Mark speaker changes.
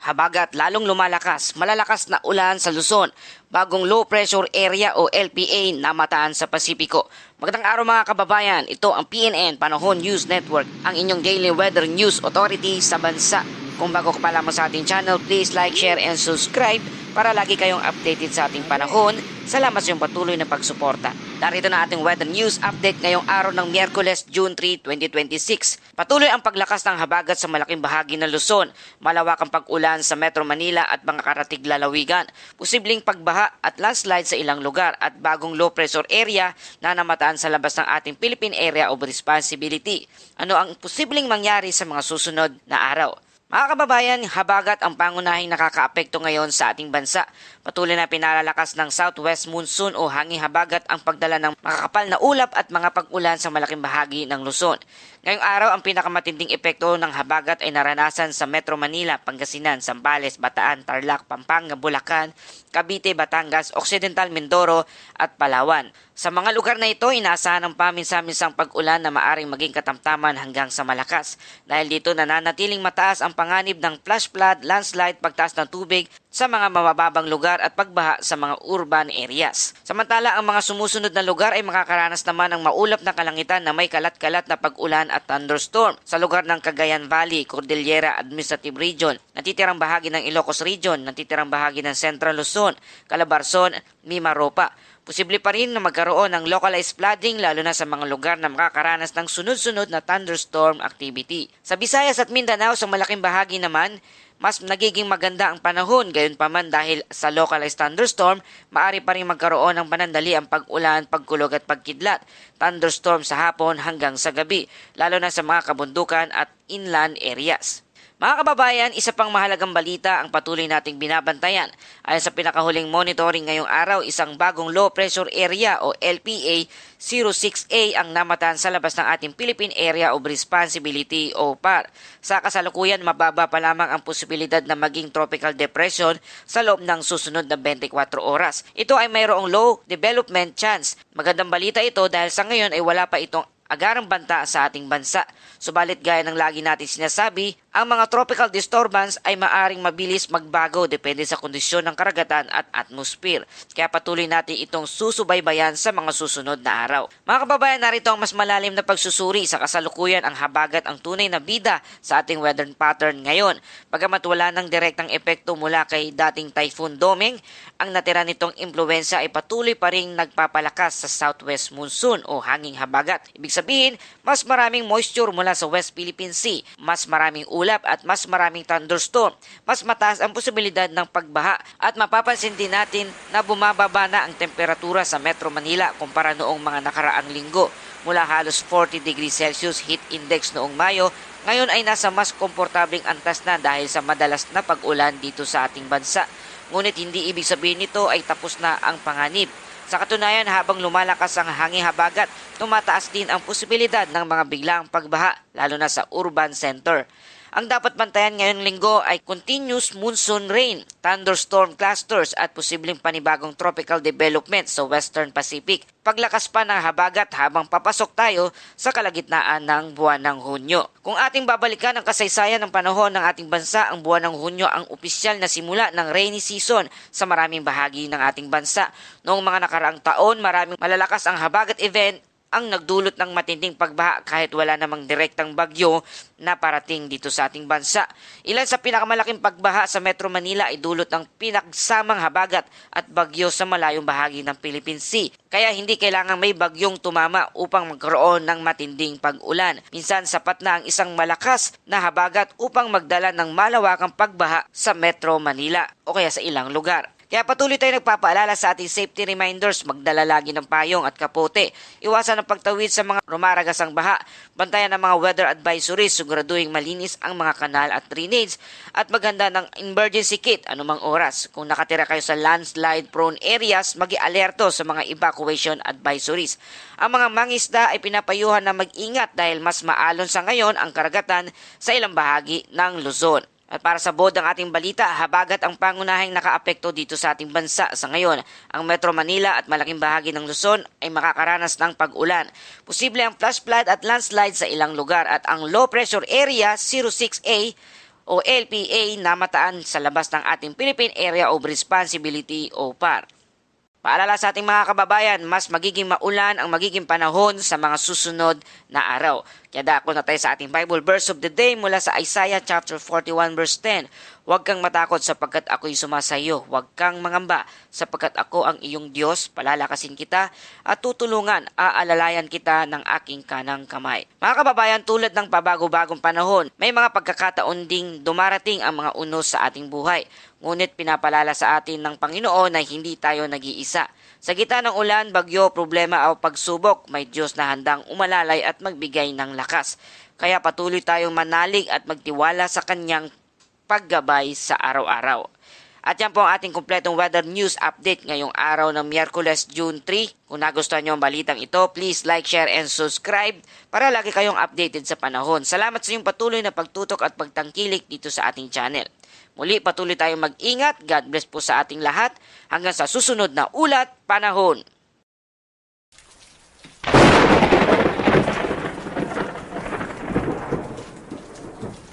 Speaker 1: habagat lalong lumalakas, malalakas na ulan sa Luzon, bagong low pressure area o LPA namataan sa Pasipiko. Magandang araw mga kababayan, ito ang PNN Panahon News Network, ang inyong daily weather news authority sa bansa. Kung bago ka pa lamang sa ating channel, please like, share, and subscribe para lagi kayong updated sa ating panahon. Salamat sa iyong patuloy na pagsuporta. Darito na ating weather news update ngayong araw ng Miyerkules, June 3, 2026. Patuloy ang paglakas ng habagat sa malaking bahagi ng Luzon, malawak ang pag-ulan sa Metro Manila at mga karatig lalawigan, posibleng pagbaha at landslide sa ilang lugar at bagong low pressure area na namataan sa labas ng ating Philippine Area of Responsibility. Ano ang posibleng mangyari sa mga susunod na araw? Mga kababayan, habagat ang pangunahing nakakaapekto ngayon sa ating bansa. Patuloy na pinalalakas ng southwest monsoon o hanging habagat ang pagdala ng makakapal na ulap at mga pag-ulan sa malaking bahagi ng Luzon. Ngayong araw, ang pinakamatinding epekto ng habagat ay naranasan sa Metro Manila, Pangasinan, Zambales, Bataan, Tarlac, Pampanga, Bulacan, Cavite, Batangas, Occidental Mindoro at Palawan. Sa mga lugar na ito, inaasahan ang paminsan-minsang pag-ulan na maaring maging katamtaman hanggang sa malakas. Dahil dito nananatiling mataas ang panganib ng flash flood, landslide, pagtaas ng tubig sa mga mabababang lugar at pagbaha sa mga urban areas. Samantala, ang mga sumusunod na lugar ay makakaranas naman ng maulap na kalangitan na may kalat-kalat na pag-ulan at thunderstorm sa lugar ng Cagayan Valley, Cordillera Administrative Region, natitirang bahagi ng Ilocos Region, natitirang bahagi ng Central Luzon, Calabarzon, Mimaropa. Posible pa rin na magkaroon ng localized flooding lalo na sa mga lugar na makakaranas ng sunod-sunod na thunderstorm activity. Sa Visayas at Mindanao sa malaking bahagi naman, mas nagiging maganda ang panahon, gayunpaman dahil sa localized thunderstorm, maaari pa rin magkaroon ng panandali ang pag-ulan, pagkulog at pagkidlat. Thunderstorm sa hapon hanggang sa gabi, lalo na sa mga kabundukan at inland areas. Mga kababayan, isa pang mahalagang balita ang patuloy nating binabantayan. Ayon sa pinakahuling monitoring ngayong araw, isang bagong low pressure area o LPA 06A ang namataan sa labas ng ating Philippine Area of Responsibility o PAR. Sa kasalukuyan, mababa pa lamang ang posibilidad na maging tropical depression sa loob ng susunod na 24 oras. Ito ay mayroong low development chance. Magandang balita ito dahil sa ngayon ay wala pa itong agarang banta sa ating bansa. Subalit gaya ng lagi natin sinasabi, ang mga tropical disturbance ay maaring mabilis magbago depende sa kondisyon ng karagatan at atmosphere. Kaya patuloy natin itong susubaybayan sa mga susunod na araw. Mga kababayan, narito ang mas malalim na pagsusuri sa kasalukuyan ang habagat ang tunay na bida sa ating weather pattern ngayon. Bagamat wala ng direktang epekto mula kay dating Typhoon Doming, ang natira nitong impluensya ay patuloy pa ring nagpapalakas sa southwest monsoon o hanging habagat. Ibig sabihin, mas maraming moisture mula sa West Philippine Sea, mas maraming ulap at mas maraming thunderstorm. Mas mataas ang posibilidad ng pagbaha at mapapansin din natin na bumababa na ang temperatura sa Metro Manila kumpara noong mga nakaraang linggo. Mula halos 40 degrees Celsius heat index noong Mayo, ngayon ay nasa mas komportabling antas na dahil sa madalas na pag-ulan dito sa ating bansa. Ngunit hindi ibig sabihin nito ay tapos na ang panganib. Sa katunayan, habang lumalakas ang hanging habagat, tumataas din ang posibilidad ng mga biglaang pagbaha, lalo na sa urban center. Ang dapat bantayan ngayong linggo ay continuous monsoon rain, thunderstorm clusters at posibleng panibagong tropical development sa Western Pacific. Paglakas pa ng habagat habang papasok tayo sa kalagitnaan ng buwan ng Hunyo. Kung ating babalikan ang kasaysayan ng panahon ng ating bansa, ang buwan ng Hunyo ang opisyal na simula ng rainy season sa maraming bahagi ng ating bansa. Noong mga nakaraang taon, maraming malalakas ang habagat event ang nagdulot ng matinding pagbaha kahit wala namang direktang bagyo na parating dito sa ating bansa. Ilan sa pinakamalaking pagbaha sa Metro Manila ay dulot ng pinagsamang habagat at bagyo sa malayong bahagi ng Philippine Sea. Kaya hindi kailangang may bagyong tumama upang magkaroon ng matinding pag-ulan. Minsan sapat na ang isang malakas na habagat upang magdala ng malawakang pagbaha sa Metro Manila o kaya sa ilang lugar. Kaya patuloy tayo nagpapaalala sa ating safety reminders, magdala lagi ng payong at kapote, iwasan ang pagtawid sa mga rumaragasang baha, bantayan ang mga weather advisories, siguraduhin malinis ang mga kanal at drainage, at maghanda ng emergency kit anumang oras. Kung nakatira kayo sa landslide prone areas, mag-i-alerto sa mga evacuation advisories. Ang mga mangisda ay pinapayuhan na mag-ingat dahil mas maalon sa ngayon ang karagatan sa ilang bahagi ng Luzon. At para sa bodang ating balita, habagat ang pangunahing nakaapekto dito sa ating bansa sa ngayon. Ang Metro Manila at malaking bahagi ng Luzon ay makakaranas ng pag-ulan. Posible ang flash flood at landslide sa ilang lugar at ang low pressure area 06A o LPA na mataan sa labas ng ating Philippine Area of Responsibility o PAR. Paalala sa ating mga kababayan, mas magiging maulan ang magiging panahon sa mga susunod na araw. Kaya dako na tayo sa ating Bible verse of the day mula sa Isaiah chapter 41 verse 10. Huwag kang matakot sapagkat ako'y sumasayo. Huwag kang mangamba sapagkat ako ang iyong Diyos. Palalakasin kita at tutulungan, aalalayan kita ng aking kanang kamay. Mga kababayan, tulad ng pabago-bagong panahon, may mga pagkakataon ding dumarating ang mga unos sa ating buhay. Ngunit pinapalala sa atin ng Panginoon na hindi tayo nag-iisa. Sa gitna ng ulan, bagyo, problema o pagsubok, may Diyos na handang umalalay at magbigay ng lakas. Kaya patuloy tayong manalig at magtiwala sa Kanyang paggabay sa araw-araw. At yan po ang ating kumpletong weather news update ngayong araw ng Miyerkules, June 3. Kung nagustuhan nyo ang balitang ito, please like, share, and subscribe para lagi kayong updated sa panahon. Salamat sa inyong patuloy na pagtutok at pagtangkilik dito sa ating channel. Muli, patuloy tayong mag-ingat. God bless po sa ating lahat. Hanggang sa susunod na ulat panahon.